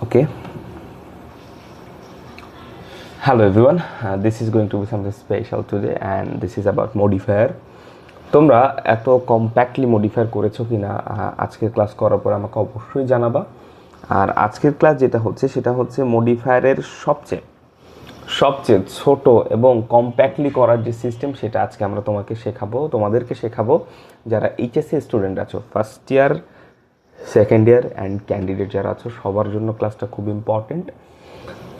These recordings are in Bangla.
Okay. Hello everyone. This is going to be something special today, and this is about modifier. তোমরা এত কম্প্যাক্টলি মডিফায়ার করেছো কিনা আজকের ক্লাস করার পর আমাকে অবশ্যই জানাবা। আর আজকের ক্লাস যেটা হচ্ছে সেটা হচ্ছে মডিফায়ারের সবচেয়ে ছোট এবং কম্প্যাক্টলি করার যে সিস্টেম সেটা আজকে আমরা তোমাদেরকে শেখাবো যারা এইচএসসি স্টুডেন্ট আছো, first year, second year and candidate যারা আছো, সবার জন্য ক্লাসটা খুব ইম্পর্টেন্ট।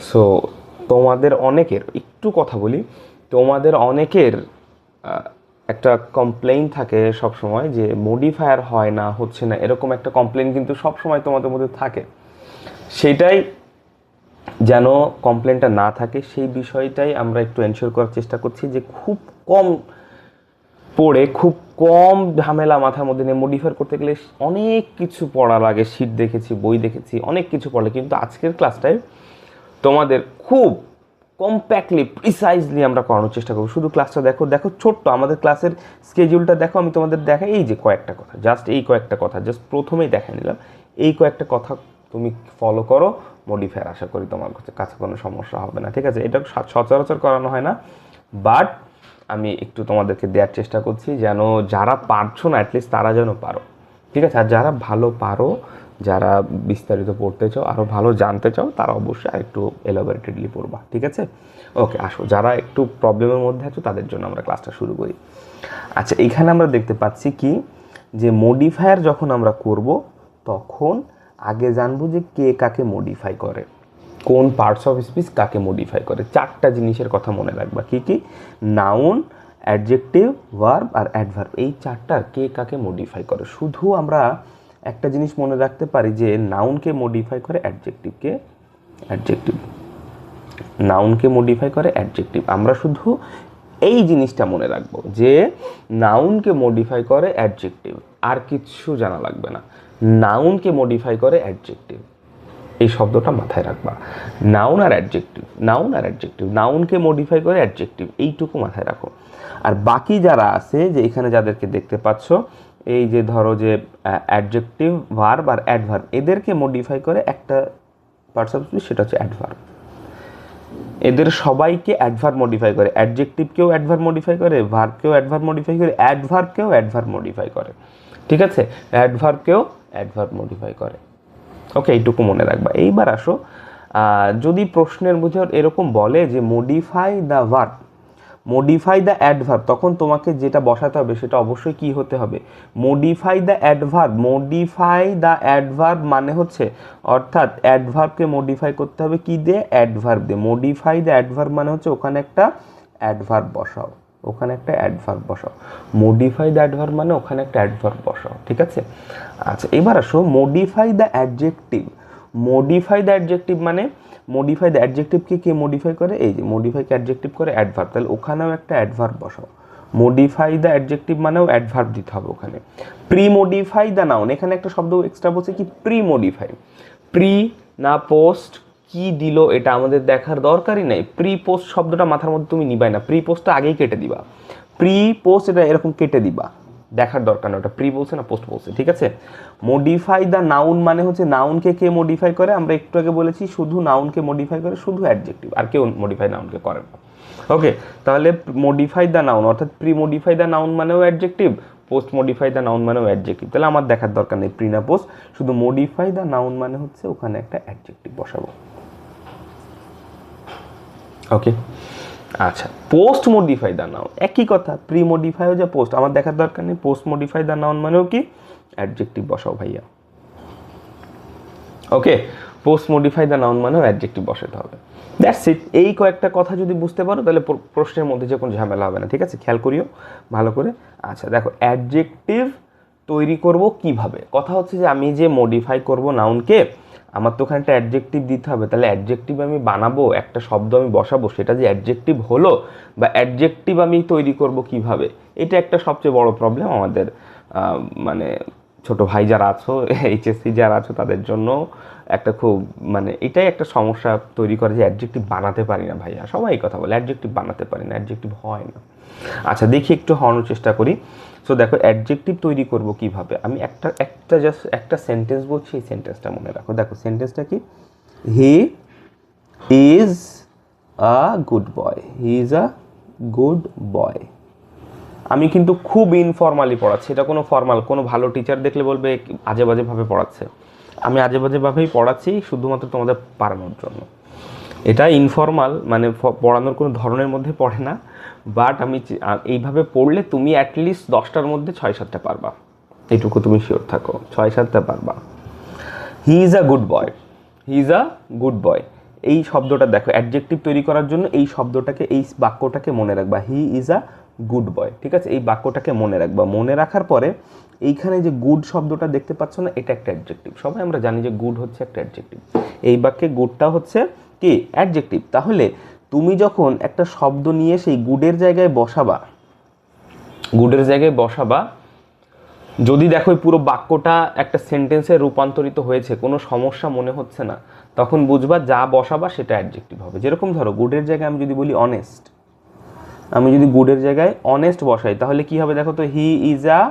সো তোমাদের অনেকের একটু কথা বলি, তোমাদের অনেকের একটা কমপ্লেইন থাকে সব সময় যে মডিফায়ার হয় না, হচ্ছে না, এরকম একটা কমপ্লেইন কিন্তু সব সময় তোমাদের মধ্যে থাকে। সেটাই যেন কমপ্লেনটা না থাকে সেই বিষয়টাই আমরা একটু এনশিওর করার চেষ্টা করছি যে খুব কম পড়ে, খুব কম ঝামেলা মাথার মধ্যে নিয়ে মডিফাই করতে গেলে অনেক কিছু পড়া লাগে। শিট দেখেছি, বই দেখেছি, অনেক কিছু পড়ে, কিন্তু আজকের ক্লাসটায় তোমাদের খুব কম্প্যাক্টলি প্রিসাইজলি আমরা করানোর চেষ্টা করবো। শুধু ক্লাসটা দেখো ছোট্ট আমাদের ক্লাসের স্কেডিউলটা দেখো, আমি তোমাদের দেখাই এই যে কয়েকটা কথা, জাস্ট প্রথমেই দেখাই নিলাম। এই কয়েকটা কথা তুমি ফলো করো, মডিফায়ার আশা করি তোমার কাছে কোনো সমস্যা হবে না, ঠিক আছে? এটা সচরাচর করানো হয় না, বাট আমি একটু তোমাদেরকে দেওয়ার চেষ্টা করছি যেন যারা পারছো না অ্যাটলিস্ট তারা যেন পারো, ঠিক আছে? আর যারা ভালো পারো, যারা বিস্তারিত পড়তে চাও, আরও ভালো জানতে চাও, তারা অবশ্যই আর একটু এলাবোরেটেডলি পড়বা, ঠিক আছে? ওকে, আসো, যারা একটু প্রবলেমের মধ্যে আছো তাদের জন্য আমরা ক্লাসটা শুরু করি। আচ্ছা, এইখানে আমরা দেখতে পাচ্ছি কি যে মডিফায়ার যখন আমরা করব তখন আগে জানবো যে কে কাকে মডিফাই করে, কোন পার্টস অফ স্পিচ কাকে মডিফাই করে। চারটা জিনিসের কথা মনে রাখবা। কি কি? নাউন, অ্যাডজেক্টিভ, ভার্ব আর অ্যাডভার্ব। এই চারটার কে কাকে মডিফাই করে। শুধু আমরা একটা জিনিস মনে রাখতে পারি যে নাউনকে মডিফাই করে অ্যাডজেক্টিভ, নাউনকে মডিফাই করে অ্যাডজেক্টিভ। আমরা শুধু এই জিনিসটা মনে রাখবো যে নাউনকে মডিফাই করে অ্যাডজেক্টিভ, আর কিচ্ছু জানা লাগবে না। নাউনকে মডিফাই করে অ্যাডজেক্টিভ, এই শব্দটা মাথায় রাখবা। নাউন আর অ্যাডজেক্টিভ, নাউনকে মডিফাই করে অ্যাডজেক্টিভ, এইটুকু মাথায় রাখো। আর বাকি যারা আছে যে এখানে যাদেরকে দেখতে পাচ্ছ, এই যে ধরো যে অ্যাডজেক্টিভ, ভার্ব আর অ্যাডভার্ব, এদেরকে মডিফাই করে একটা পার্টস অফ স্পিচ, সেটা হচ্ছে অ্যাডভার্ব। এদের সবাইকে অ্যাডভার্ব মডিফাই করে। অ্যাডজেক্টিভকেও অ্যাডভার্ব মডিফাই করে, ভার্বকেও অ্যাডভার্ব মডিফাই করে, অ্যাডভার্বকেও অ্যাডভার্ব মডিফাই করে, ঠিক আছে? অ্যাডভার্বকেও অ্যাডভার্ব মডিফাই করে। ওকে, এইটুকু মনে রাখবা। এইবার আসো, যদি প্রশ্নের ভিতর এরকম বলে যে modify the verb, modify the adverb, তখন তোমাকে যেটা বসাতে হবে সেটা অবশ্যই কি হতে হবে? Modify the adverb. Modify the adverb মানে হচ্ছে, অর্থাৎ অ্যাডভার্বকে মডিফাই করতে হবে কি দিয়ে? অ্যাডভার্ব দিয়ে। মডিফাই দ্য অ্যাডভার্ব মানে হচ্ছে ওখানে একটা অ্যাডভার্ব বসাও, মডিফাই দ্য অ্যাডভার্ব মানে ওখানে একটা অ্যাডভার্ব বসাও, ঠিক আছে? আচ্ছা, এবার আসো modify the adjective. Modify the adjective মানে, মডিফাই দ্য অ্যাডজেক্টিভকে কে মডিফাই করে? এই যে মডিফাইকে অ্যাডজেক্টিভ করে অ্যাডভার্ব, তাহলে ওখানেও একটা অ্যাডভার্ব বসাও। মডিফাই দ্য অ্যাডজেক্টিভ মানেও অ্যাডভার্ব দিতে হবে ওখানে। প্রি মডিফাই দ্য নাউন, এখানে একটা শব্দ এক্সট্রা বলছে কি? Pre modify. প্রি না পোস্ট, কি দিল এটা আমাদের দেখার দরকারই নাই। প্রি পোস্ট শব্দটা মাথার মধ্যে তুমি নিবাই না, প্রি পোস্টটা আগেই কেটে দিবা। প্রি পোস্ট এটা এরকম কেটে দিবা, দেখার দরকার না ওটা প্রি বলছে না পোস্ট বলছে, ঠিক আছে? মডিফাই দ্য নাউন মানে হচ্ছে নাউনকে কে মডিফাই করে? আমরা একটু আগে বলেছি শুধু নাউনকে মডিফাই করে, শুধু অ্যাডজেক্টিভ, আর কেউ মডিফাই নাউনকে করে না। ওকে, তাহলে মডিফাই দ্য নাউন অর্থাৎ প্রি মডিফাই দ্য নাউন মানেও adjective, post modify the noun মানেও অ্যাডজেক্টিভ। তাহলে আমার দেখার দরকার নেই প্রি না পোস্ট, শুধু মডিফাই দ্য নাউন মানে হচ্ছে ওখানে একটা অ্যাডজেক্টিভ বসাবো। ওকে, আচ্ছা, পোস্ট মডিফাই দ্য নাউন একই কথা, প্রি মডিফাইও যা পোস্ট, আমার দেখার দরকার নেই। পোস্ট মডিফাই দ্য নাউন মানেও কি? অ্যাডজেক্টিভ বসাও ভাইয়া। ওকে, পোস্ট মডিফাই দ্য নাউন মানেও অ্যাডজেক্টিভ বসাতে হবে। That's it. এই কয়েকটা কথা যদি বুঝতে পারো তাহলে প্রশ্নের মধ্যে যে কোনো ঝামেলা হবে না, ঠিক আছে? খেয়াল করিও ভালো করে। আচ্ছা দেখো, অ্যাডজেক্টিভ তৈরি করব কিভাবে? কথা হচ্ছে যে আমি যে মডিফাই করব নাউনকে, আমার তো ওখানে একটা অ্যাডজেক্টিভ দিতে হবে। তাহলে অ্যাডজেক্টিভ আমি বানাবো, একটা শব্দ আমি বসাবো, সেটা যে অ্যাডজেক্টিভ হলো বা অ্যাডজেক্টিভ আমি তৈরি করব কিভাবে, এটা একটা সবচেয়ে বড় প্রবলেম আমাদের। মানে ছোট ভাই যারা আছো, এইচএসসি যারা আছো, তাদের জন্য একটা খুব এটাই একটা সমস্যা তৈরি করে যে অ্যাডজেক্টিভ বানাতে পারি না ভাইয়া। সবাই কথা বলে অ্যাডজেক্টিভ বানাতে পারি না, অ্যাডজেক্টিভ হয় না। আচ্ছা দেখি একটু হওয়ানোর চেষ্টা করি। সো দেখো, অ্যাডজেক্টিভ তৈরি করব কিভাবে? আমি জাস্ট একটা সেন্টেন্স বলছি, এই সেন্টেন্সটা মনে রাখো। দেখো সেন্টেন্সটা কি? হি is a good boy, he is a good boy. আমি কিন্তু খুব ইনফর্মালি পড়াচ্ছি, এটা কোনো ফর্মাল, কোনো ভালো টিচার দেখলে বলবে আজে বাজেভাবে পড়াচ্ছে। আমি আজে বাজেভাবেই পড়াচ্ছি শুধুমাত্র তোমাদের পারানোর জন্য। এটা ইনফর্মাল, মানে পড়ানোর কোনো ধরনের মধ্যে পড়ে না, বাট আমি এইভাবে পড়লে তুমি অ্যাটলিস্ট 10টার মধ্যে 6-7টা পারবা, এইটুকু তুমি শিওর থাকো, 6-7টা পারবা। হি is a good boy, he is a good boy, এই শব্দটা দেখো, অ্যাডজেক্টিভ তৈরি করার জন্য এই শব্দটাকে, এই বাক্যটাকে মনে রাখবা, হি ইজ আ গুড বয়, ঠিক আছে? এই বাক্যটাকে মনে রাখবা। মনে রাখার পরে এইখানে যে গুড শব্দটা দেখতে পাচ্ছ না, এটা একটা অ্যাডজেক্টিভ। সবাই আমরা জানি যে গুড হচ্ছে একটা অ্যাডজেক্টিভ, এই বাক্যে গুডটা হচ্ছে কি অ্যাডজেক্টিভ। তাহলে তুমি যখন একটা শব্দ নিয়ে সেই গুডের জায়গায় বসাবা, গুডের জায়গায় বসাবা, যদি দেখো পুরো বাক্যটা একটা সেন্টেন্সে রূপান্তরিত হয়েছে, কোনো সমস্যা মনে হচ্ছে না, তখন বুঝবা যা বসাবা সেটা অ্যাডজেক্টিভ হবে। যেরকম ধরো গুডের জায়গায় আমি যদি বলি অনেস্ট, আমি যদি গুডের জায়গায় অনেস্ট বসাই তাহলে কি হবে দেখো তো, হি ইজ আ,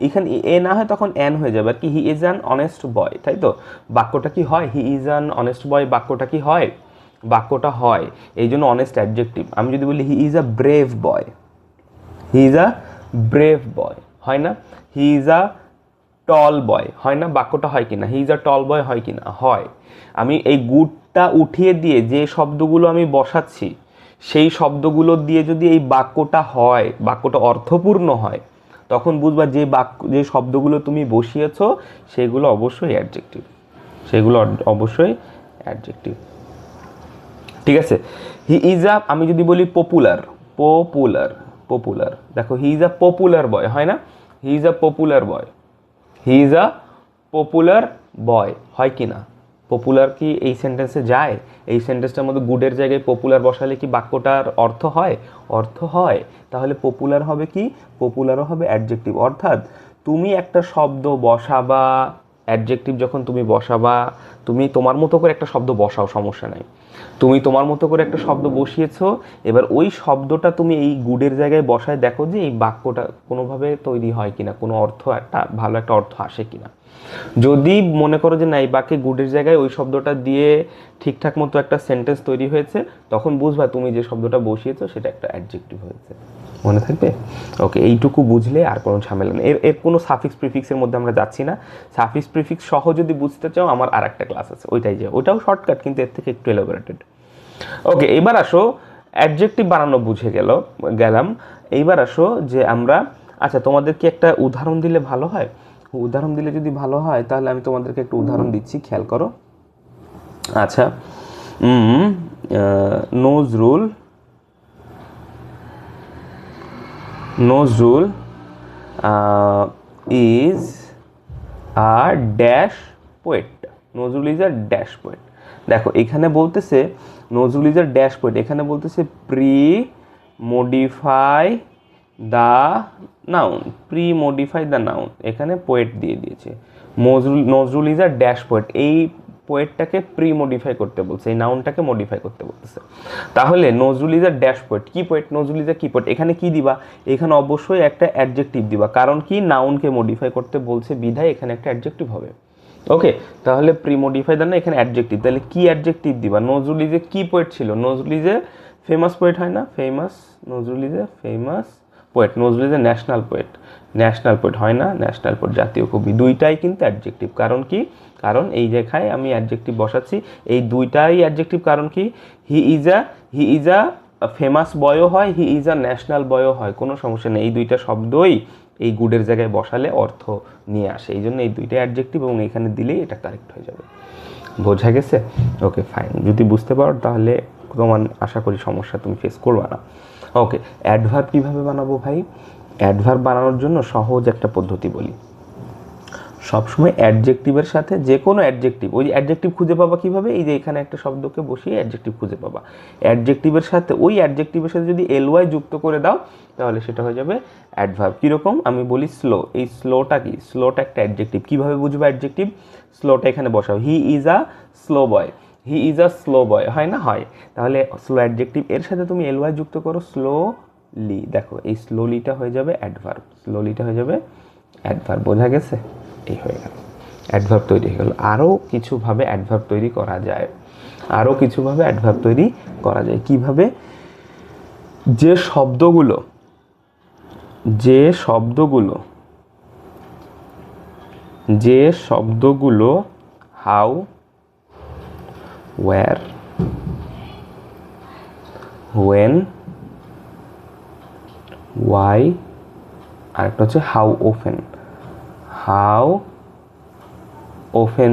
এখানে এ না হয় তখন এন হয়ে যাবে আর কি, he is an honest boy, তাই তো? বাক্যটা কি হয়, he is an honest boy, বাক্যটা কি হয়, বাক্যটা হয়, এই জন্য অনেস্ট অ্যাডজেক্টিভ। আমি যদি বলি হি is a brave boy, he is a brave বয়, হয় না? হি ইজ আ টল বয়, হয় না? বাক্যটা হয় কিনা, হি ইজ আ টল বয় হয় কিনা, হয়। আমি এই গুডটা উঠিয়ে দিয়ে যে শব্দগুলো আমি বসাচ্ছি, সেই শব্দগুলো দিয়ে যদি এই বাক্যটা হয়, বাক্যটা অর্থপূর্ণ হয়, তখন বুঝবা যে বাক্য, যে শব্দগুলো তুমি বসিয়েছো সেগুলো অবশ্যই অ্যাডজেক্টিভ, সেগুলো অবশ্যই অ্যাডজেক্টিভ, ঠিক আছে? হি ইজ আ, আমি যদি বলি পপুলার, পপুলার, পপুলার, দেখো he is a popular boy, হয় না? He is a popular boy, he is a popular boy, হয় কি না? পপুলার কি এই সেন্টেন্সে যায়? এই সেন্টেন্সটার মধ্যে গুডের জায়গায় পপুলার বসালে কি বাক্যটার অর্থ হয়? অর্থ হয়। তাহলে পপুলার হবে কি, পপুলারও হবে অ্যাডজেক্টিভ। অর্থাৎ তুমি একটা শব্দ বসাবা, অ্যাডজেক্টিভ যখন তুমি বসাবা, তুমি তোমার মতো করে একটা শব্দ বসাও, সমস্যা নাই, তুমি তোমার মতো করে একটা শব্দ বসিয়েছো, এবার ওই শব্দটা তুমি এই গুডের জায়গায় বসায় দেখো যে এই বাক্যটা কোনোভাবে তৈরি হয় কিনা, কোনো অর্থ, একটা ভালো একটা অর্থ আসে কিনা। যদি মনে করো যে না, এই বাক্যে গুডের জায়গায় ওই শব্দটা দিয়ে ঠিকঠাক মতো একটা সেন্টেন্স তৈরি হয়েছে, তখন বুঝবা তুমি যে শব্দটা বসিয়েছো সেটা একটা অ্যাডজেক্টিভ হয়েছে। মনে থাকবে? ওকে, এইটুকু বুঝলে আর কোনো ঝামেলা নেই। এর কোনো সাফিক্স প্রিফিক্সের মধ্যে আমরা যাচ্ছি না। সাফিক্স প্রিফিক্স সহ যদি বুঝতে চাও, আমার আর একটা ক্লাস আছে, ওইটাই যে, ওইটাও শর্টকাট কিন্তু এর থেকে একটু এলাবোরেটেড। ওকে, এবার আসো, অ্যাডজেক্টিভ বানানো বুঝে গেলাম। এইবার আসো যে আমরা, আচ্ছা তোমাদের কি একটা উদাহরণ দিলে ভালো হয়? উদাহরণ দিলে যদি ভালো হয় তাহলে আমি তোমাদেরকে একটা উদাহরণ দিচ্ছি, খেয়াল করো। আচ্ছা, Nazrul, Nazrul is a dash poet, Nazrul is a dash poet. দেখো এখানে বলতেছে Nazrul is a dash poet, এখানে বলতেছে pre modify the noun, pre modify the noun, এখানে পোয়েট দিয়ে দিয়েছে। Nazrul is a dash poet, এই পোয়েটটাকে প্রি মডিফাই করতে বলছে, এই নাউনটাকে মডিফাই করতে বলতেছে। তাহলে Nazrul is a dash poet, কি পোয়েট, নজরুল ইজ আ কি পোয়েট, এখানে কি দিবা, এখানে অবশ্যই একটা অ্যাডজেক্টিভ দিবা, কারণ কি নাউনকে মডিফাই করতে বলছে বিধায় এখানে একটা অ্যাডজেক্টিভ হবে। ওকে, তাহলে প্রি মডিফাই দেন না, এখানে অ্যাডজেক্টিভ, তাহলে কি অ্যাডজেক্টিভ দিবা? নজরুল ইজ এ কি পোয়েট ছিল, Nazrul is a famous poet, হয় না? Famous, Nazrul is a famous poet, Nazrul is a national poet, national poet, হয় না? ন্যাশনাল পোয়েট, জাতীয় কবি, দুইটাই কিন্তু অ্যাডজেক্টিভ। কারণ কি, কারণ এই জায়গায় আমি অ্যাডজেক্টিভ বসাচ্ছি, এই দুইটাই অ্যাডজেক্টিভ। কারণ কি, হি ইজ আ ফেমাস বয়ও হয়, হি ইজ আ ন্যাশনাল বয়ও হয়, কোনো সমস্যা নেই, এই দুইটা শব্দই এই গুডের জায়গায় বসালে অর্থ নিয়ে আসে, এই জন্য এই দুইটাই অ্যাডজেক্টিভ, এবং এখানে দিলেই এটা কারেক্ট হয়ে যাবে। বোঝা গেছে? ওকে ফাইন, যদি বুঝতে পারো তাহলে তোমার আশা করি সমস্যা তুমি ফেস করবে না। ওকে, অ্যাডভার্ব কীভাবে বানাবো ভাই? অ্যাডভার্ব বানানোর জন্য সহজ একটা পদ্ধতি বলি। সবসময় অ্যাডজেক্টিভের সাথে যে কোনো অ্যাডজেক্টিভ, ওই অ্যাডজেক্টিভ খুঁজে পাবা কীভাবে? এই যে এখানে একটা শব্দকে বসিয়ে অ্যাডজেক্টিভ খুঁজে পাবা, অ্যাডজেক্টিভের সাথে, ওই অ্যাডজেক্টিভের সাথে যদি এলওয়াই যুক্ত করে দাও তাহলে সেটা হয়ে যাবে অ্যাডভার্ব। কীরকম? আমি বলি স্লো, এই স্লোটা কি? স্লোটা একটা অ্যাডজেক্টিভ। কীভাবে বুঝবো অ্যাডজেক্টিভ? স্লোটা এখানে বসাও, he is a slow boy, he is a slow boy, হয় না? হয়। তাহলে স্লো অ্যাডজেক্টিভ, এর সাথে তুমি এলওয়াই যুক্ত করো, স্লোলি, দেখো এই স্লোলিটা হয়ে যাবে অ্যাডভার্ব, স্লোলিটা হয়ে যাবে অ্যাডভার্ব। বোঝা গেছে? এই হয়ে গেল। অ্যাডভার্ব তৈরি হয়ে গেল। আরও কিছুভাবে অ্যাডভার্ব তৈরি করা যায়, আরও কিছুভাবে অ্যাডভার্ব তৈরি করা যায়। কিভাবে? যে শব্দগুলো হাউ, ওয়্যার, হোয়েন, ওয়াই, আরেকটা হচ্ছে হাউ ওফেন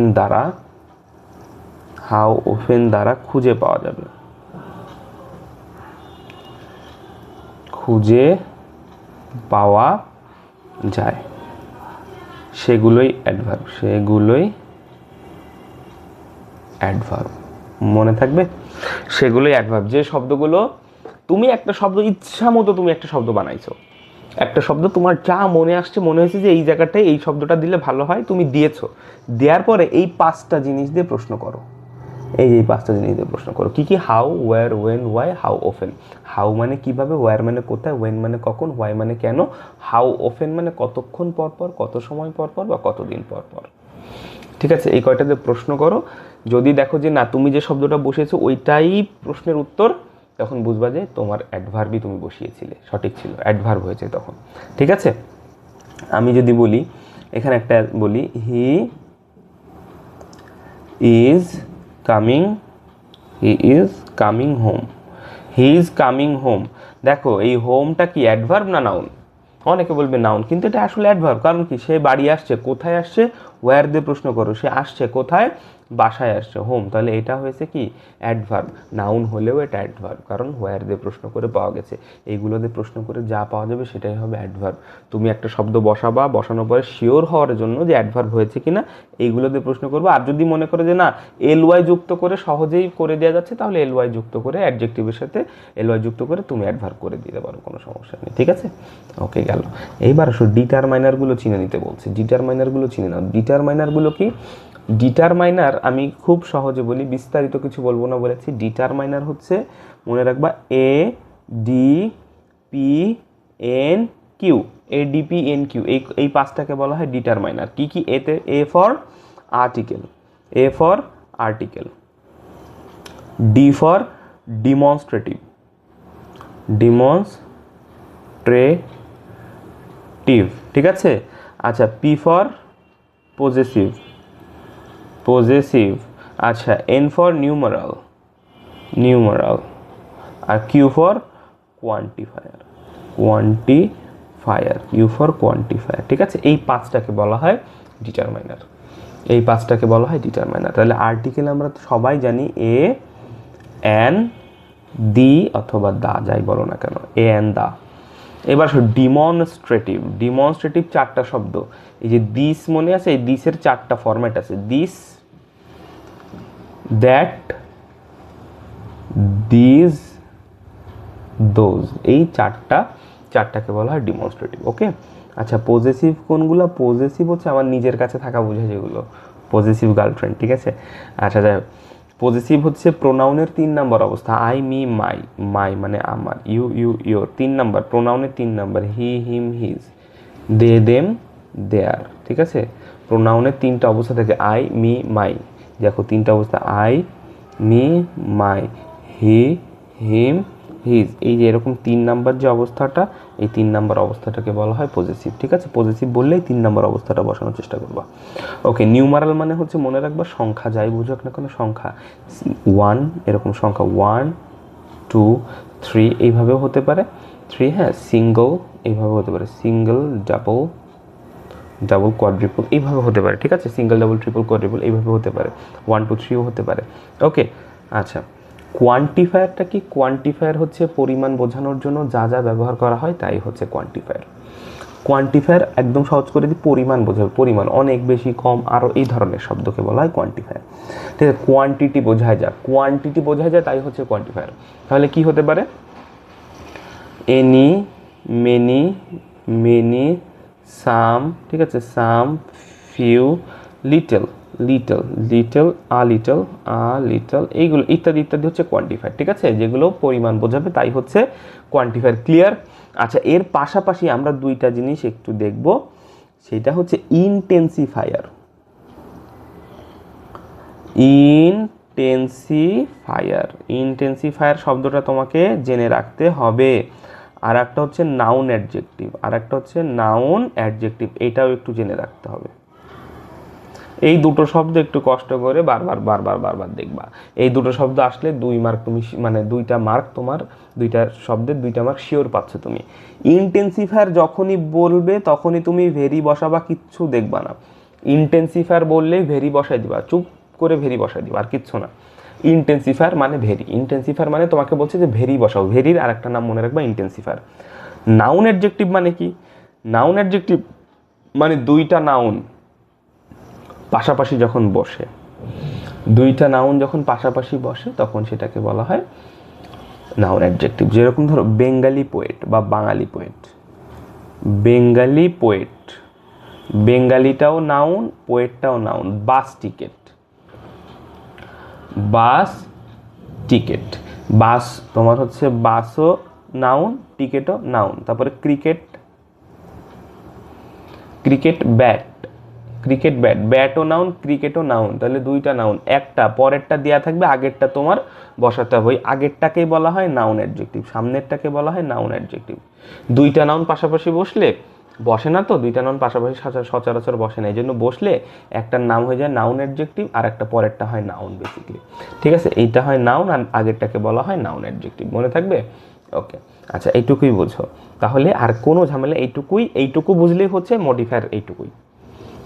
দ্বারা খুঁজে পাওয়া যায়, সেগুলোই অ্যাডভার্ব। মনে থাকবে? সেগুলোই অ্যাডভার্ব। যে শব্দগুলো তুমি একটা শব্দ ইচ্ছা মতো তুমি একটা শব্দ বানাইছো, একটা শব্দ তোমার যা মনে আসছে, মনে হয়েছে যে এই জায়গাটায় এই শব্দটা দিলে ভালো হয়, তুমি দিয়েছো। দেওয়ার পরে এই 5টা জিনিস দিয়ে প্রশ্ন করো, এই 5টা জিনিস দিয়ে প্রশ্ন করো। কি? How, where, when, why, how often. How মানে কিভাবে, ওয়্যার মানে কোথায়, ওয়েন মানে কখন, ওয়াই মানে কেন, হাউ ওফেন মানে কতক্ষণ পর পর, কত সময় পর পর বা কতদিন পর পর। ঠিক আছে? এই কয়টাতে প্রশ্ন করো। যদি দেখো যে না, তুমি যে শব্দটা বসিয়েছো ওইটাই প্রশ্নের উত্তর, তখন বুঝবা যে তোমার অ্যাডভার্বই তুমি বসিয়েছিলে, সঠিক ছিল, অ্যাডভার্ব হয়েছে তখন। ঠিক আছে? আমি যদি বলি, এখানে একটা বলি, হি ইজ কামিং হোম। দেখো এই হোমটা কি অ্যাডভার্ব না নাউন? অনেকে বলবে নাউন, কিন্তু এটা আসলে অ্যাডভার্ব। কারণ কি? সে বাড়ি আসছে, কোথায় আসছে, ওয়্যার দিয়ে প্রশ্ন করো, সে আসছে কোথায়, বাসায় আসছে, হোম। তাহলে এটা হয়েছে কি? অ্যাডভার্ব। নাউন হলেও এটা অ্যাডভার্ব, কারণ ওয়্যার দিয়ে প্রশ্ন করে পাওয়া গেছে। এইগুলো দিয়ে প্রশ্ন করে যা পাওয়া যাবে সেটাই হবে অ্যাডভার্ব। তুমি একটা শব্দ বসাবা, বসানোর পরে শিওর হওয়ার জন্য যে অ্যাডভার্ব হয়েছে কিনা এইগুলো দিয়ে প্রশ্ন করবো। আর যদি মনে করে যে না, এলওয়াই যুক্ত করে সহজেই করে দেওয়া যাচ্ছে, তাহলে এলওয়াই যুক্ত করে, অ্যাডজেক্টিভের সাথে এলওয়াই যুক্ত করে তুমি অ্যাডভার্ব করে দিতে পারো, কোনো সমস্যা নেই। ঠিক আছে? ওকে, গেল। এইবার আসো ডিটারমাইনারগুলো চিনে নিতে বলছে। ডিটারমাইনারগুলো চিনে নাও। ডিটারমাইনারগুলো কি? ডিটারমাইনার আমি খুব সহজে বলি, বিস্তারিত কিছু বলবো না বলেছি। ডিটারমাইনার হচ্ছে, মনে রাখবা, ADP, NQ, এই 5টাকে বলা হয় ডিটারমাইনার। কি কি? এতে A for article, D for demonstrative, ঠিক আছে? আচ্ছা, পি ফর পজেসিভ, আচ্ছা, এন ফর নিউমারাল, আর Q for quantifier, U for quantifier. ঠিক আছে? এই 5টাকে বলা হয় ডিটারমাইনার, তাহলে আর্টিকেল আমরা সবাই জানি এ, অ্যান, দি অথবা দা, যাই বলো না কেন, এ অ্যান দা। এবার ডিমনস্ট্রেটিভ 4টা শব্দ। এই যে দিস মনে আছে, এই দিসের 4টা ফরম্যাট আছে, দিস, দ্যাট, দিস, দোজ। এই চারটাকে বলা হয় ডিমনস্ট্রেটিভ। ওকে, আচ্ছা, পজেসিভ কোনগুলো? পজেসিভ হচ্ছে আমার নিজের কাছে থাকা বোঝায় যেগুলো, পজেসিভ গার্লফ্রেন্ড। ঠিক আছে? আচ্ছা, যাই হোক, পজেসিভ হচ্ছে প্রোনাউনের 3 নম্বর অবস্থা। আই, মি, মাই মানে আমার, ইউ, ইয়োর 3 নম্বর, প্রোনাউনের 3 number, he, him, his, they, them, their. ঠিক আছে? প্রোনাউনের 3টা অবস্থা থাকে, আই, মি, মাই। দেখো 3টা অবস্থা, I, me, my, he, him, his. এই যে এরকম 3 নাম্বার যে অবস্থাটা, এই 3 নাম্বার অবস্থাটাকে বলা হয় পজেসিভ। ঠিক আছে? পজেসিভ বললেই 3 নাম্বার অবস্থাটা বসানোর চেষ্টা করবা। ওকে, নিউমারাল মানে হচ্ছে, মনে রাখবা, সংখ্যা, যাই বুঝুক না কোনো সংখ্যা, 1 এরকম সংখ্যা, 1, 2, 3 এইভাবেও হতে পারে, 3, হ্যাঁ, সিঙ্গল এইভাবে হতে পারে, সিঙ্গল, ডাবল, কোয়াড্রিপল এইভাবে হতে পারে। ঠিক আছে? সিঙ্গল, ডাবল, ট্রিপল, কোয়াড্রিপল এইভাবে হতে পারে, 1, 2, 3ও হতে পারে। ওকে, আচ্ছা, কোয়ান্টিফায়ারটা কি? কোয়ান্টিফায়ার হচ্ছে পরিমাণ বোঝানোর জন্য যা যা ব্যবহার করা হয় তাই হচ্ছে কোয়ান্টিফায়ার। একদম সহজ করে দিই, পরিমাণ বোঝাবে, পরিমাণ, অনেক, বেশি, কম, আরও এই ধরনের শব্দকে বলা হয় কোয়ান্টিফায়ার। ঠিক আছে? কোয়ান্টিটি বোঝায় যায়, তাই হচ্ছে কোয়ান্টিফায়ার। তাহলে কি হতে পারে? এনি, মেনি, সাম। ঠিক আছে? সাম, ফিউ, লিটল, আ লিটল, এইগুলো ইত্যাদি হচ্ছে কোয়ান্টিফায়ার। ঠিক আছে? যেগুলো পরিমাণ বোঝাবে তাই হচ্ছে কোয়ান্টিফায়ার। ক্লিয়ার? আচ্ছা, এর পাশাপাশি আমরা 2টা জিনিস একটু দেখব, সেটা হচ্ছে ইনটেন্সিফায়ার। ইনটেন্সিফায়ার, ইনটেন্সিফায়ার শব্দটা তোমাকে জেনে রাখতে হবে। আর একটা হচ্ছে নাউন অ্যাডজেক্টিভ, আর একটা হচ্ছে নাউন অ্যাডজেক্টিভ, এটাও একটু জেনে রাখতে হবে। এই দুটো শব্দ একটু কষ্ট করে বারবার বারবার বারবার দেখবা। এই দুটো শব্দ আসলে 2 মার্ক তুমি, মানে 2টা মার্ক তোমার, 2টা শব্দের 2টা মার্ক শিওর পাচ্ছ তুমি। ইনটেন্সিফায়ার যখনই বলবে তখনই তুমি ভেরি বসাবা, কিচ্ছু দেখবা না। ইনটেন্সিফায়ার বললেই ভেরি বসাই দিবা, চুপ করে ভেরি বসাই দিবা, আর কিচ্ছু না। ইনটেন্সিফায়ার মানে ভেরি, ইনটেন্সিফায়ার মানে তোমাকে বলছে যে ভেরি বসাও, ভেরির আর একটা নাম মনে রাখবা ইনটেন্সিফায়ার। নাউন অ্যাডজেক্টিভ মানে কি? নাউন অ্যাডজেক্টিভ মানে 2টা নাউন পাশাপাশি যখন বসে, 2টা নাউন যখন পাশাপাশি বসে তখন সেটাকে বলা হয় নাউন অ্যাডজেক্টিভ। যেরকম ধরো বেঙ্গালি পোয়েট বা বাঙালি পোয়েট, বেঙ্গালি পোয়েট, বেঙ্গালিটাও নাউন, পোয়েটটাও noun. Bus ticket, bus ticket, bus তোমার হচ্ছে বাসও নাউন, টিকেটও নাউন। তারপরে cricket, cricket bat, cricket bat, ব্যাটও নাউন, ক্রিকেটও নাউন। তাহলে 2টা নাউন, একটা পরেরটা দেওয়া থাকবে, আগেরটা তোমার বসাতে হবে। ওই আগেরটাকেই বলা হয় নাউন অ্যাডজেক্টিভ, সামনেরটাকে বলা হয় নাউন অ্যাডজেক্টিভ। 2টা নাউন পাশাপাশি বসলে, বসে না তো 2টা নাউন পাশাপাশি সচরাচর বসে না, এই জন্য বসলে একটার নাম হয়ে যায় নাউন অ্যাডজেক্টিভ আর একটা পরেরটা হয় নাউন বেসিক্যালি। ঠিক আছে, এইটা হয় নাউন আর আগেরটাকে বলা হয় নাউন অ্যাডজেক্টিভ, মনে থাকবে? ওকে, আচ্ছা এইটুকুই বুঝো তাহলে, আর কোনো ঝামেলা, এইটুকু বুঝলেই হচ্ছে মডিফায়ার, এইটুকুই।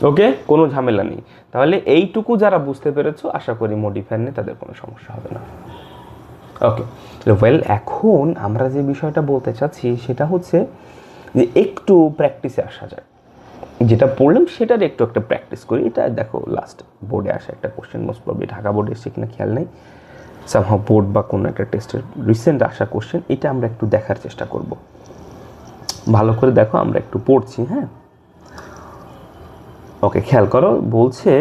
ওকে, কোনো ঝামেলা নেই। তাহলে এইটুকু যারা বুঝতে পেরেছো আশা করি মডিফায়ার নিয়ে তাদের কোনো সমস্যা হবে না। ওকে ওয়েল, এখন আমরা যে বিষয়টা বলতে চাচ্ছি সেটা হচ্ছে যে একটু প্র্যাকটিসে আসা যায়। যেটা পড়লাম সেটার একটু একটা প্র্যাকটিস করি। এটা দেখো লাস্ট বোর্ডে আসা একটা কোশ্চেন, মোস্ট প্রবলি ঢাকা বোর্ডে এসে কিনা খেয়াল নেই, সামহাও বোর্ড বা কোনো একটা টেস্টের রিসেন্ট আসা কোশ্চেন, এটা আমরা একটু দেখার চেষ্টা করব। ভালো করে দেখো, আমরা একটু পড়ছি, হ্যাঁ। ওকে, খেয়াল করো, বলছে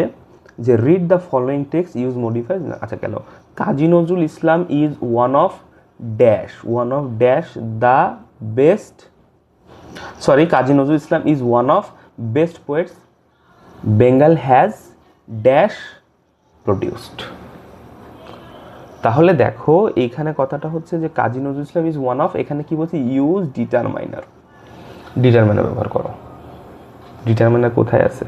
যে read the following text, use modify. আচ্ছা গেল, Kazi Nazrul Islam is one of dash, one of dash the best, sorry, Kazi Nazrul Islam is one of best poets Bengal has dash produced. তাহলে দেখো এইখানে কথাটা হচ্ছে যে Kazi Nazrul Islam is one of, এখানে কি বলছে? ইউজ ডিটারমাইনার, ডিটারমাইনার ব্যবহার করো। ডিটারমাইনার কোথায় আছে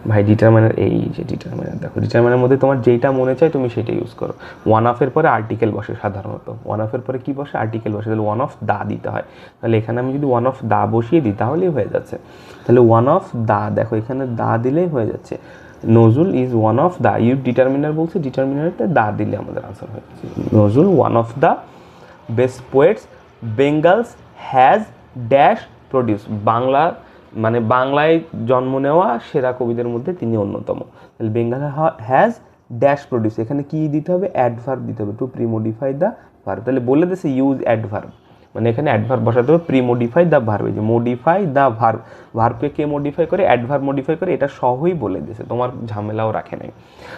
ভাই? ডিটারমাইনার এই যে ডিটারমাইনার, দেখো ডিটারমাইনার মধ্যে তোমার যেটা মনে চায় তুমি সেটা ইউজ করো। ওয়ান অফের পরে আর্টিকেল বসে সাধারণত, ওয়ান অফের পরে কি বসে? আর্টিকেল বসে। তাহলে ওয়ান অফ দা দিতে হয়, তাহলে এখানে আমি যদি ওয়ান অফ দা বসিয়ে দিই তাহলেই হয়ে যাচ্ছে। তাহলে ওয়ান অফ দা, দেখো এখানে দা দিলেই হয়ে যাচ্ছে। Nazrul is one of the, use determiner বলছে, ডিটারমিনারতে দা দিলে আমাদের আনসার হয়ে যাচ্ছে। Nazrul one of the best poets Bengal's has dash produce, Bangla মানে বাংলায় জন্ম নেওয়া সেরা কবিদের মধ্যে তিনি অন্যতম। তাহলে বেঙ্গল হ্যাজ ড্যাশ প্রডিউস, এখানে কি দিতে হবে? অ্যাডভার্ব দিতে হবে, টু প্রিমোডিফাই দ্য ভার্ব। তাহলে বলে দিয়েছে ইউজ অ্যাডভার্ব, মানে এখানে অ্যাডভার্ব বসাতে হবে, প্রিমোডিফাই দ্য ভার্ব। এই যে মোডিফাই দ্য ভার্ব, ভার্বকে কে মডিফাই করে? অ্যাডভার্ব মডিফাই করে, এটা সহই বলে দিয়েছে, তোমার ঝামেলাও রাখে নাই।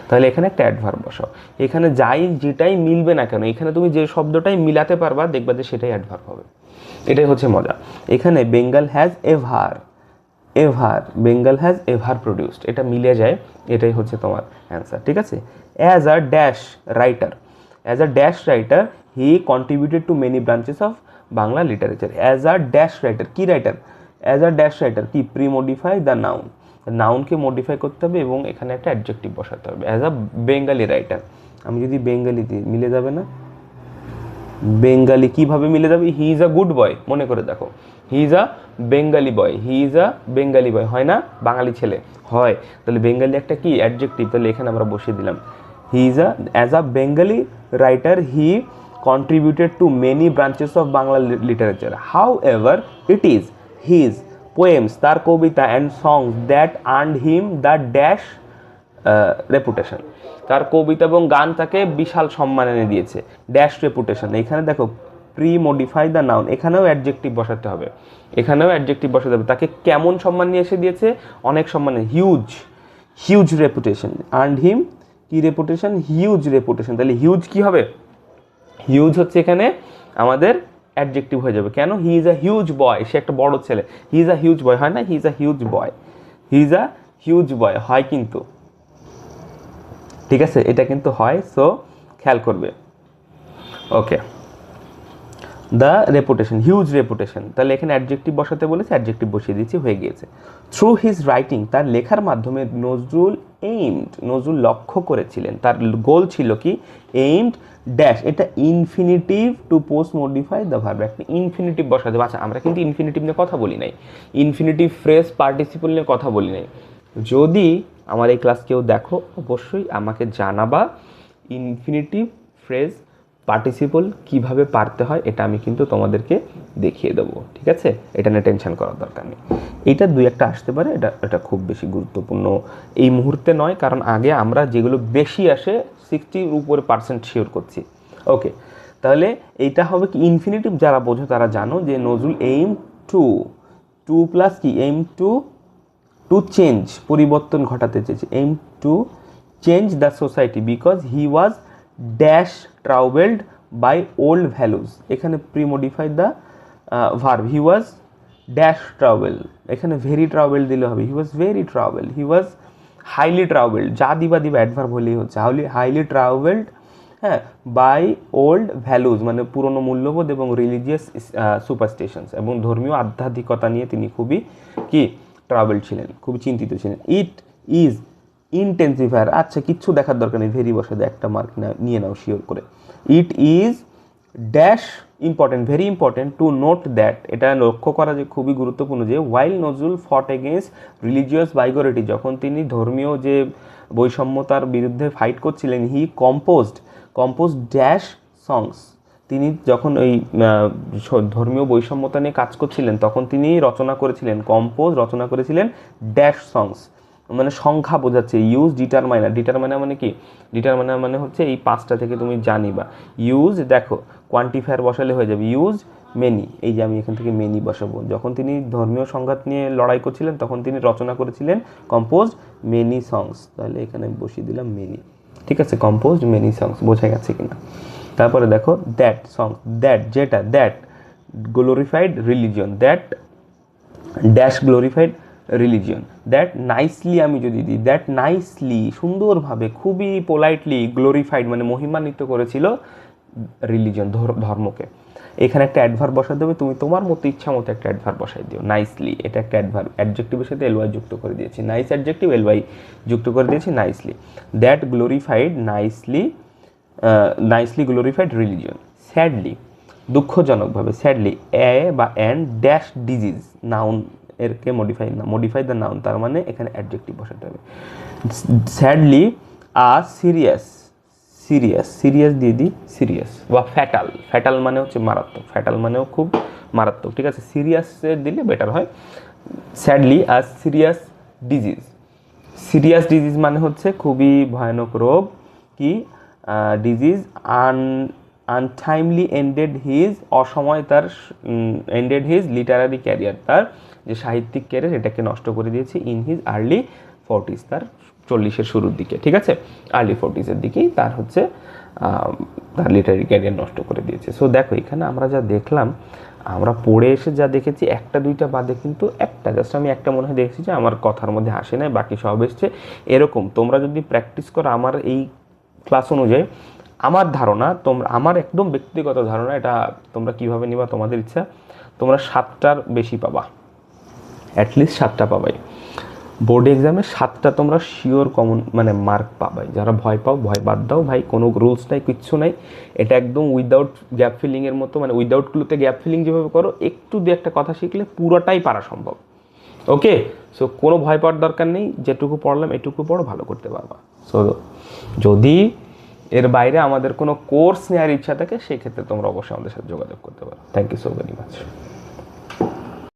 তাহলে এখানে একটা অ্যাডভার্ব বসাও, এখানে যাই যেটাই মিলবে না কেন, এখানে তুমি যে শব্দটাই মিলাতে পারবা দেখবা যে সেটাই অ্যাডভার্ব হবে। এটাই হচ্ছে মজা। এখানে Bengal has ever, ever, Bengal has ever produced, এটা মিলে যায়, এটাই হচ্ছে তোমার অ্যান্সার। ঠিক আছে, as a dash writer, as a dash writer he contributed to many branches of Bangla literature. As a dash writer, কি writer? As a dash writer কি? প্রিমোডিফাই দ্য নাউন, নাউনকে মডিফাই করতে হবে এবং এখানে একটা অ্যাডজেক্টিভ বসাতে হবে। অ্যাজ আ বেঙ্গালি রাইটার, আমি যদি বেঙ্গালি দিই মিলে যাবে না? বেঙ্গালি কিভাবে মিলে যাবে? হি ইজ আ গুড বয়, মনে করে দেখো, he is a Bengali boy, he is a Bengali boy, হয় না? বাঙালি ছেলে হয়, তাহলে বেঙ্গালি একটা কি? অ্যাডজেক্টিভ, তাহলে এখানে আমরা বসিয়ে দিলাম হি is a, as a Bengali writer he contributed to many branches of Bangla literature. However, it is his poems, তার কবিতা and songs that earned him the dash reputation. তার কবিতা এবং গান তাকে বিশাল সম্মান এনে দিয়েছে, ড্যাশ রেপুটেশন। এখানে দেখো প্রি মডিফাই দ্য নাউন, এখানেও অ্যাডজেক্টিভ বসাতে হবে, এখানেও অ্যাডজেক্টিভ বসাতে হবে। তাকে কেমন সম্মান নিয়ে এসে দিয়েছে? অনেক সম্মান, হিউজ, হিউজ রেপুটেশন। আর্নড হিম কি রেপুটেশন? Huge reputation. তাহলে হিউজ কি হবে? হিউজ হচ্ছে এখানে আমাদের অ্যাডজেক্টিভ হয়ে যাবে। কেন? হি ইজ আ হিউজ বয়, সে একটা বড় ছেলে, হি ইজ আ হিউজ বয়, হয় না? He is a huge boy, he is a huge boy হয়, কিন্তু ঠিক আছে, এটা কিন্তু হয়, সো খেয়াল করবে। ওকে, দ্য রেপুটেশন, হিউজ রেপুটেশন, তাহলে এখানে অ্যাডজেক্টিভ বসাতে বলেছে, অ্যাডজেক্টিভ বসিয়ে দিয়েছি, হয়ে গিয়েছে। থ্রু হিজ রাইটিং, তার লেখার মাধ্যমে নজরুল এইমড, নজরুল লক্ষ্য করেছিলেন, তার গোল ছিল কি, এইমড ড্যাশ, এটা infinitive to post modify the verb, একটা ইনফিনিটিভ বসাতে হবে। আচ্ছা, আমরা কিন্তু ইনফিনিটিভ নিয়ে কথা বলি নাই, ইনফিনিটিভ ফ্রেজ পার্টিসিপল নিয়ে কথা বলি নাই। যদি আমার এই ক্লাস কেউ দেখো, অবশ্যই আমাকে জানাবা ইনফিনিটিভ ফ্রেজ পার্টিসিপল কিভাবে পারতে হয়, এটা আমি কিন্তু তোমাদেরকে দেখিয়ে দেবো, ঠিক আছে? এটা নিয়ে টেনশন করার দরকার নেই। এটা দুই একটা আসতে পারে, এটা খুব বেশি গুরুত্বপূর্ণ এই মুহূর্তে নয়, কারণ আগে আমরা যেগুলো বেশি আসে 60% উপরে শিওর করছি। ওকে, তাহলে এইটা হবে কি, ইনফিনিটিভ যারা বোঝো তারা জানো যে নজরুল এইম টু প্লাস কি, এইম টু চেঞ্জ, পরিবর্তন ঘটাতে চেয়েছে, aim to change the society because he was dash travelled by old values, এখানে premodify the verb, he was dash travel, এখানে ভেরি ট্রাভেল দিলে হবে, he was very travel, he was highly travelled, যা দিবা অ্যাডভার্ব হলেই হচ্ছে, হাইলি ট্রাভেলড, হ্যাঁ, বাই ওল্ড ভ্যালুজ মানে পুরনো মূল্যবোধ এবং রিলিজিয়াস সুপারস্টিশনস, এবং ধর্মীয় আধ্যাত্মিকতা নিয়ে তিনি খুবই কি ট্রাভেল ছিলেন, খুবই চিন্তিত ছিলেন। ইট ইজ ইনটেন্সিফায়ার, আচ্ছা কিচ্ছু দেখার দরকার নেই, ভেরি বসে দেয়, একটা মার্ক নিয়ে নাও শিওর করে। It is dash important, very important to note that, এটা লক্ষ্য করা যে খুবই গুরুত্বপূর্ণ যে ওয়াইল নজরুল ফট এগেনস্ট রিলিজিয়াস বাইগরিটি, যখন তিনি ধর্মীয় যে বৈষম্যতার বিরুদ্ধে ফাইট করছিলেন, হি কম্পোজ ড্যাশ সংস, তিনি যখন ওই ধর্মীয় বৈষম্যতা নিয়ে কাজ করছিলেন তখন তিনি রচনা করেছিলেন ড্যাশ সংস, মানে সংখ্যা বোঝাচ্ছে, ইউজ ডিটারমাইনার মানে কি, ডিটারমাইনার মানে হচ্ছে এই পাঁচটা থেকে তুমি জানিবা, ইউজ দেখো কোয়ান্টিফায়ার বসালে হয়ে যাবে, ইউজ মেনি, এই যে আমি এখান থেকে মেনি বসাবো, যখন তিনি ধর্মীয় সংঘাত নিয়ে লড়াই করছিলেন তখন তিনি রচনা করেছিলেন কম্পোজ মেনি সংস, তাহলে এখানে বসিয়ে দিলাম মেনি, ঠিক আছে, কম্পোজ মেনি সংস, বোঝা গেছে কিনা? তারপরে দেখো দ্যাট সংস, দ্যাট যেটা, that glorified religion, that dash glorified religion, that nicely, আমি যদি দিই দ্যাট নাইসলি, সুন্দরভাবে খুবই পোলাইটলি, গ্লোরিফাইড মানে মহিমান্বিত করেছিল রিলিজিয়ন, ধর্মকে। এখানে একটা অ্যাডভার্ব বসাতে হবে, তুমি তোমার মতো ইচ্ছা মতো একটা অ্যাডভার্ব বসাই দিও, নাইসলি, এটা একটা অ্যাডভার্ব, অ্যাডজেক্টিভের সাথে এলওয়াই যুক্ত করে দিয়েছি, নাইস অ্যাডজেক্টিভ, এলওয়াই যুক্ত করে দিয়েছি, nicely, that glorified nicely glorified religion. Sadly, দুঃখজনকভাবে, স্যাডলি এ বা অ্যান্ড ড্যাশ ডিজিজ, নাউন এরকে মডিফাই দ্য নাউন, তার মানে এখানে অ্যাডজেক্টিভ বসাতে হবে। স্যাডলি সিরিয়াস দিয়ে দিই সিরিয়াস, বা ফ্যাটাল মানে হচ্ছে মারাত্মক, ফ্যাটাল মানেও খুব মারাত্মক, ঠিক আছে, সিরিয়াসের দিলে বেটার হয়। স্যাডলি সিরিয়াস ডিজিজ মানে হচ্ছে খুবই ভয়ানক রোগ, কি ডিজিজ, আনটাইমলি এন্ডেড হিজ, অসময় তার এন্ডেড হিজ লিটারারি ক্যারিয়ার, তার যে সাহিত্যিক ক্যারিয়ার এটাকে নষ্ট করে দিয়েছে, ইন হিজ আর্লি 40s, তার 40-এর শুরুর দিকে, ঠিক আছে, আর্লি 40s-এর দিকেই তার হচ্ছে তার লিটারারি ক্যারিয়ার নষ্ট করে দিয়েছে। সো দেখো এখানে আমরা যা দেখলাম, আমরা পড়ে এসে যা দেখেছি, একটা দুইটা বাদে কিন্তু একটা, জাস্ট আমি একটা মনে হয় দেখেছি যে আমার কথার মধ্যে হাসে নাই, বাকি সব এসছে। এরকম তোমরা যদি প্র্যাকটিস করো আমার এই ক্লাস অনুযায়ী, আমার ধারণা, আমার একদম ব্যক্তিগত ধারণা, এটা তোমরা কীভাবে নিবা তোমাদের ইচ্ছা, তোমরা 7টার বেশি পাবা, অ্যাটলিস্ট 7টা পাবাই বোর্ড এক্সামে, 7টা তোমরা শিওর কমন মানে মার্ক পাবাই। যারা ভয় পাও, ভয় বাদ দাও ভাই, কোনো রুলস নাই, কিচ্ছু নাই, এটা একদম উইদাউট গ্যাপ ফিলিংয়ের মতো, মানে উইদাউট ক্লুতে গ্যাপ ফিলিং যেভাবে করো, একটু দু একটা কথা শিখলে পুরোটাই পারা সম্ভব। ওকে, সো কোনো ভয় পাওয়ার দরকার নেই, যেটুকু পড়লাম এটুকু পড়ো, ভালো করতে পারবা। সো যদি এর বাইরে আমাদের কোনো কোর্স নেওয়ার ইচ্ছা থাকে, সেক্ষেত্রে তোমরা অবশ্যই আমাদের সাথে যোগাযোগ করতে পারো। Thank you so very much.